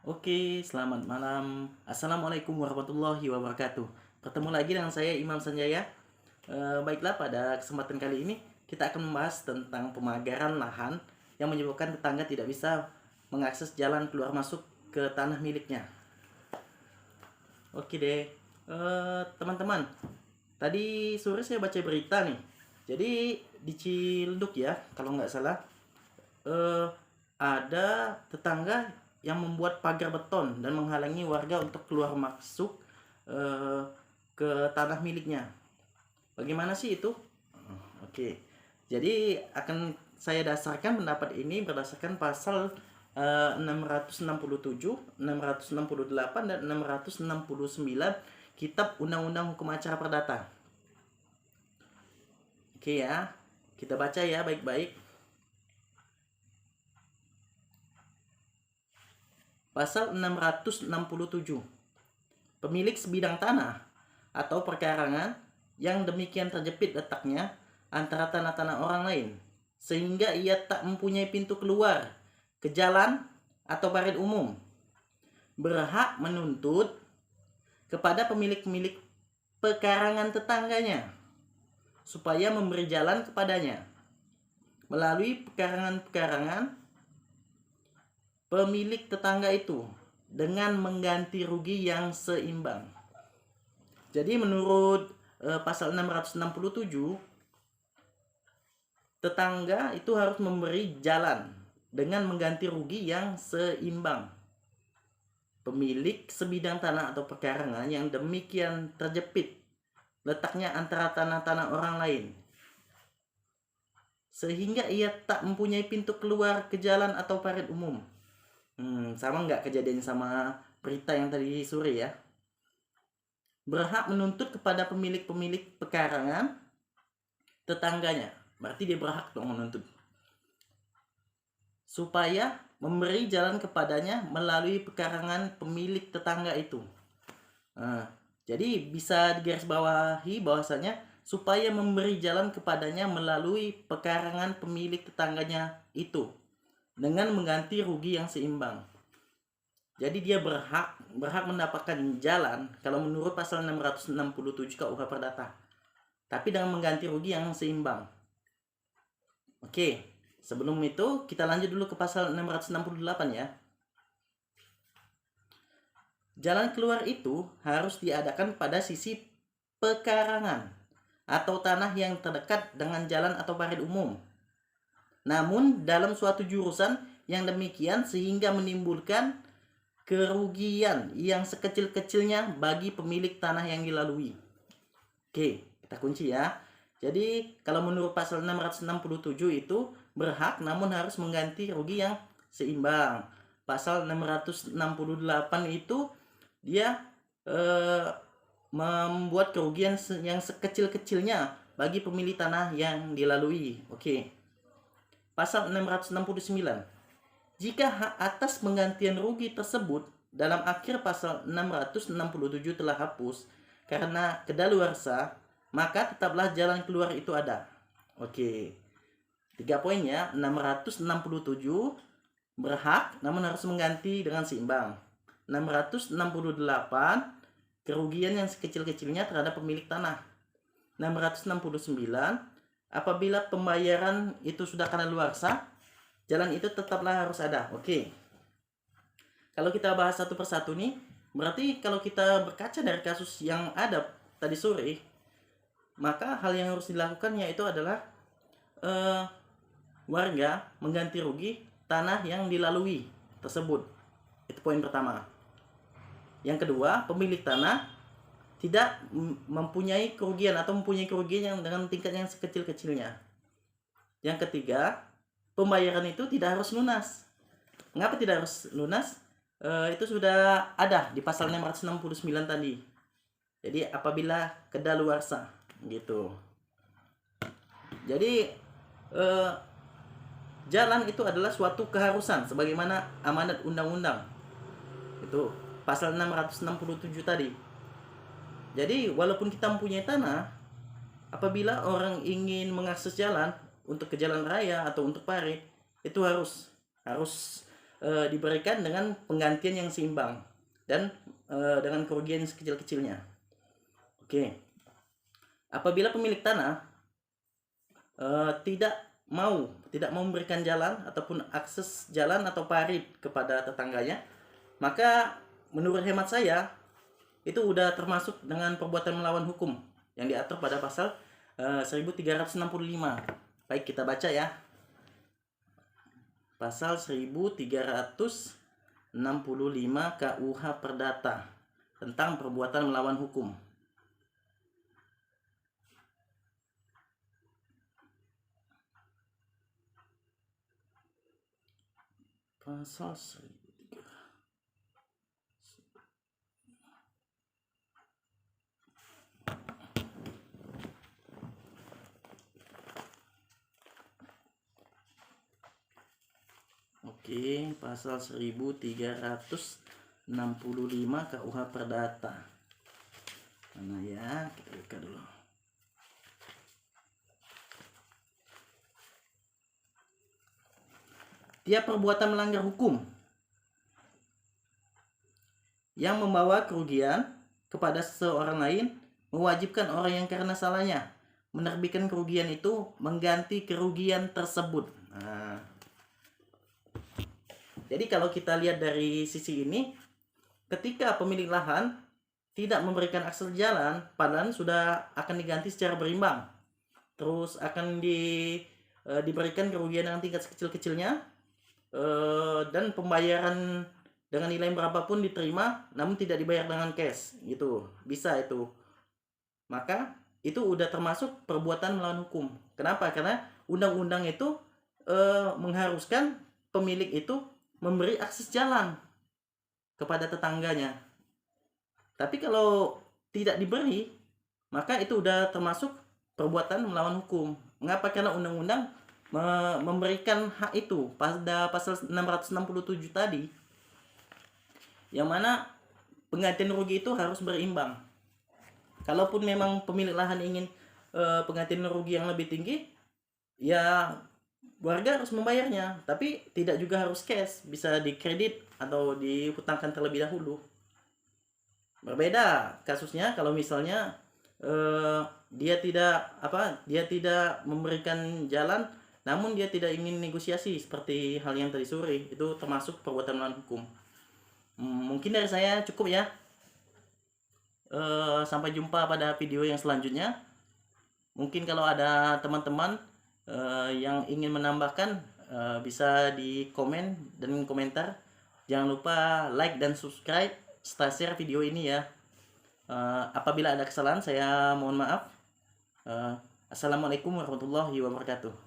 Oke, selamat malam. Assalamualaikum warahmatullahi wabarakatuh. Bertemu lagi dengan saya Imam Sanjaya. Baiklah, pada kesempatan kali ini kita akan membahas tentang pemagaran lahan yang menyebabkan tetangga tidak bisa mengakses jalan keluar masuk ke tanah miliknya. Oke deh, teman-teman. Tadi sore saya baca berita nih. Jadi di Ciledug ya, kalau nggak salah, eh, ada tetangga yang membuat pagar beton dan menghalangi warga untuk keluar masuk eh, ke tanah miliknya. Bagaimana sih itu? Oke, jadi akan saya dasarkan pendapat ini berdasarkan pasal 667, 668, dan 669 Kitab Undang-Undang Hukum Acara Perdata. Oke ya, kita baca ya baik-baik. Pasal 667. Pemilik sebidang tanah atau perkarangan yang demikian terjepit letaknya antara tanah-tanah orang lain, sehingga ia tak mempunyai pintu keluar ke jalan atau parit umum, berhak menuntut kepada pemilik-pemilik pekarangan tetangganya supaya memberi jalan kepadanya melalui pekarangan-pekarangan pemilik tetangga itu dengan mengganti rugi yang seimbang. Jadi menurut pasal 667, tetangga itu harus memberi jalan dengan mengganti rugi yang seimbang. Pemilik sebidang tanah atau pekarangan yang demikian terjepit letaknya antara tanah-tanah orang lain, sehingga ia tak mempunyai pintu keluar ke jalan atau parit umum. Sama nggak kejadian sama berita yang tadi sore ya? Berhak menuntut kepada pemilik-pemilik pekarangan tetangganya. Berarti dia berhak dong menuntut. Supaya memberi jalan kepadanya melalui pekarangan pemilik tetangga itu. Jadi bisa digarisbawahi bahwasanya supaya memberi jalan kepadanya melalui pekarangan pemilik tetangganya itu dengan mengganti rugi yang seimbang. Jadi dia berhak mendapatkan jalan kalau menurut pasal 667 KUH Perdata. Tapi dengan mengganti rugi yang seimbang. Oke, sebelum itu kita lanjut dulu ke pasal 668 ya. Jalan keluar itu harus diadakan pada sisi pekarangan atau tanah yang terdekat dengan jalan atau parit umum. Namun dalam suatu jurusan yang demikian sehingga menimbulkan kerugian yang sekecil-kecilnya bagi pemilik tanah yang dilalui. Oke, kita kunci ya. Jadi kalau menurut pasal 667 itu berhak namun harus mengganti rugi yang seimbang. Pasal 668 itu dia membuat kerugian yang sekecil-kecilnya bagi pemilik tanah yang dilalui. Oke. Pasal 669. Jika hak atas penggantian rugi tersebut dalam akhir pasal 667 telah hapus karena kedaluarsa, maka tetaplah jalan keluar itu ada. Oke. 3 poinnya, 667 berhak namun harus mengganti dengan seimbang. 668 kerugian yang sekecil-kecilnya terhadap pemilik tanah. 669 apabila pembayaran itu sudah kadaluarsa, jalan itu tetaplah harus ada. Oke. Kalau kita bahas satu persatu nih, berarti kalau kita berkaca dari kasus yang ada tadi sore, maka hal yang harus dilakukan yaitu adalah warga mengganti rugi tanah yang dilalui tersebut. Itu poin pertama. Yang kedua, pemilik tanah tidak mempunyai kerugian atau mempunyai kerugian yang dengan tingkat yang sekecil-kecilnya. Yang ketiga, pembayaran itu tidak harus lunas. Mengapa tidak harus lunas? Itu sudah ada di pasal 669 tadi. Jadi apabila kedaluarsa gitu. Jadi jalan itu adalah suatu keharusan sebagaimana amanat undang-undang. Itu pasal 667 tadi. Jadi walaupun kita mempunyai tanah, apabila orang ingin mengakses jalan untuk ke jalan raya atau untuk parit, itu harus diberikan dengan penggantian yang seimbang dan dengan kerugian sekecil-kecilnya. Oke. Apabila pemilik tanah tidak mau memberikan jalan ataupun akses jalan atau parit kepada tetangganya, maka menurut hemat saya itu udah termasuk dengan perbuatan melawan hukum yang diatur pada pasal 1365. Baik, kita baca ya. Pasal 1365 KUH Perdata tentang perbuatan melawan hukum. Pasal 1300. Oke, pasal 1365 KUH Perdata. Mana ya? Kita buka dulu. Tiap perbuatan melanggar hukum yang membawa kerugian kepada seseorang lain mewajibkan orang yang karena salahnya menerbitkan kerugian itu mengganti kerugian tersebut. Nah, jadi kalau kita lihat dari sisi ini, ketika pemilik lahan tidak memberikan akses jalan, padahal sudah akan diganti secara berimbang, terus akan diberikan kerugian dengan tingkat sekecil-kecilnya, dan pembayaran dengan nilai berapapun diterima, namun tidak dibayar dengan cash, gitu, bisa itu. Maka itu udah termasuk perbuatan melawan hukum. Kenapa? Karena undang-undang itu mengharuskan pemilik itu memberi akses jalan kepada tetangganya. Tapi kalau tidak diberi, maka itu udah termasuk perbuatan melawan hukum. Mengapa? Karena undang-undang memberikan hak itu pada pasal 667 tadi, yang mana penggantian rugi itu harus berimbang. Kalaupun memang pemilik lahan ingin penggantian rugi yang lebih tinggi, ya warga harus membayarnya, tapi tidak juga harus cash, bisa dikredit atau dihutangkan terlebih dahulu. Berbeda kasusnya kalau misalnya dia tidak memberikan jalan, namun dia tidak ingin negosiasi seperti hal yang tadi sore, itu termasuk perbuatan melawan hukum. Mungkin dari saya cukup ya. Sampai jumpa pada video yang selanjutnya. Mungkin kalau ada teman-teman yang ingin menambahkan, bisa di komen dan komentar. Jangan lupa like dan subscribe serta share video ini ya. Apabila ada kesalahan saya mohon maaf. Assalamualaikum warahmatullahi wabarakatuh.